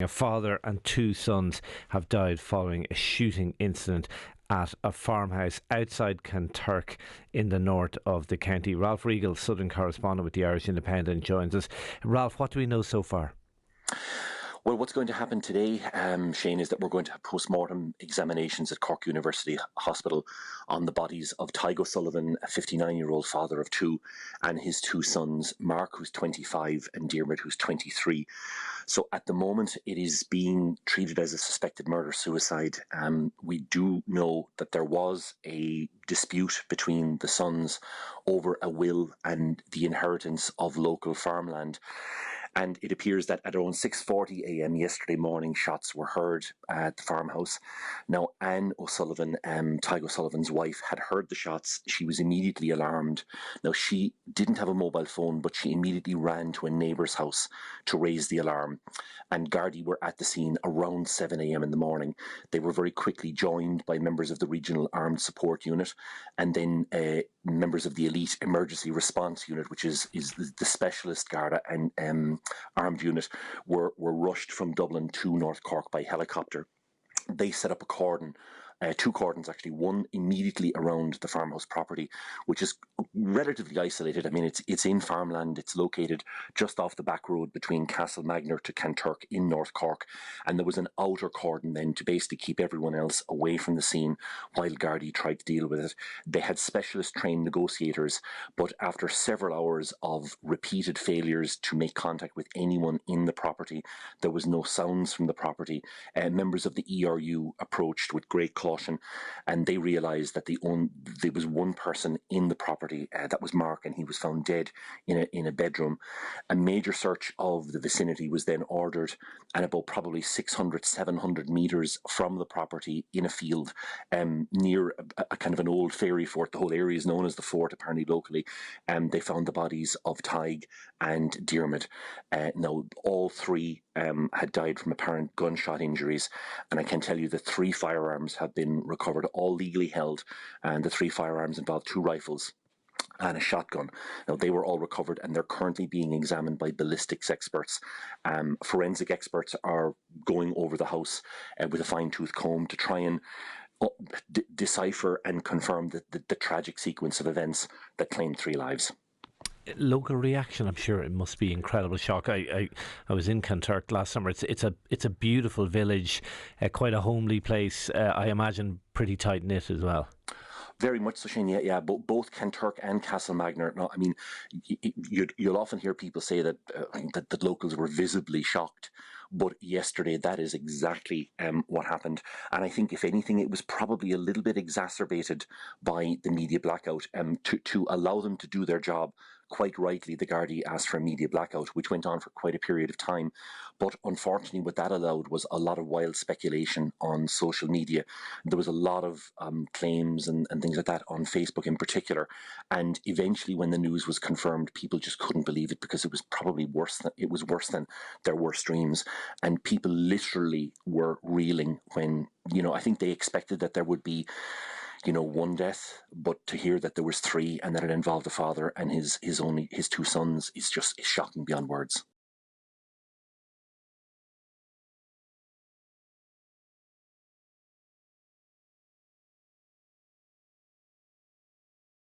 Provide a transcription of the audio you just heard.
A father and two sons have died following a shooting incident at a farmhouse outside Kanturk in the north of the county. Ralph Regal, Southern correspondent with the Irish Independent, joins us. Ralph, what do we know so far? Well, what's going to happen today, Shane, is that we're going to have post-mortem examinations at Cork University Hospital on the bodies of Tadgh O'Sullivan, a 59-year-old father of two, and his two sons, Mark, who's 25, and Diarmuid, who's 23. So at the moment, it is being treated as a suspected murder-suicide. We do know that there was a dispute between the sons over a will and the inheritance of local farmland. And it appears that at around 6:40 a.m. yesterday morning, shots were heard at the farmhouse. Now, Anne O'Sullivan, Tadgh O'Sullivan's wife, had heard the shots. She was immediately alarmed. Now, she didn't have a mobile phone, but she immediately ran to a neighbour's house to raise the alarm. And Gardaí were at the scene around 7 a.m. in the morning. They were very quickly joined by members of the Regional Armed Support Unit and then members of the Elite Emergency Response Unit, which is the specialist Garda and armed unit, were rushed from Dublin to North Cork by helicopter. They set up a cordon, two cordons actually, one immediately around the farmhouse property, which is relatively isolated. I mean, it's in farmland. It's located just off the back road between Castlemagner to Kanturk in North Cork. And there was an outer cordon then to basically keep everyone else away from the scene while Gardaí tried to deal with it. They had specialist trained negotiators, but after several hours of repeated failures to make contact with anyone in the property, there was no sounds from the property. Members of the ERU approached with great caution, and they realised that there was one person in the property, that was Mark, and he was found dead in a bedroom. A major search of the vicinity was then ordered, and about probably 600, 700 metres from the property in a field near a kind of an old fairy fort. The whole area is known as the fort, apparently locally. They found the bodies of Tadgh and Diarmuid. Now, all three had died from apparent gunshot injuries, and I can tell you that 3 firearms have been recovered, all legally held, and the 3 firearms involved 2 rifles and a shotgun. Now, they were all recovered, and they're currently being examined by ballistics experts. Forensic experts are going over the house with a fine-tooth comb to try and decipher and confirm the tragic sequence of events that claimed 3 lives. Local reaction, I'm sure it must be incredible shock. I was in Kanturk last summer. It's a beautiful village, quite a homely place. I imagine pretty tight knit as well. Very much so, Shane. Yeah. Both Kanturk and Castlemagner. No, I mean, you'll often hear people say that that locals were visibly shocked, but yesterday that is exactly what happened. And I think, if anything, it was probably a little bit exacerbated by the media blackout. To allow them to do their job, quite rightly, the Gardaí asked for a media blackout, which went on for quite a period of time. But unfortunately, what that allowed was a lot of wild speculation on social media. There was a lot of claims and things like that on Facebook in particular. And eventually, when the news was confirmed, people just couldn't believe it, because it was probably worse than their worst dreams. And people literally were reeling when, I think they expected that there would be 1 death, but to hear that there was 3 and that it involved a father and his 2 sons is shocking beyond words.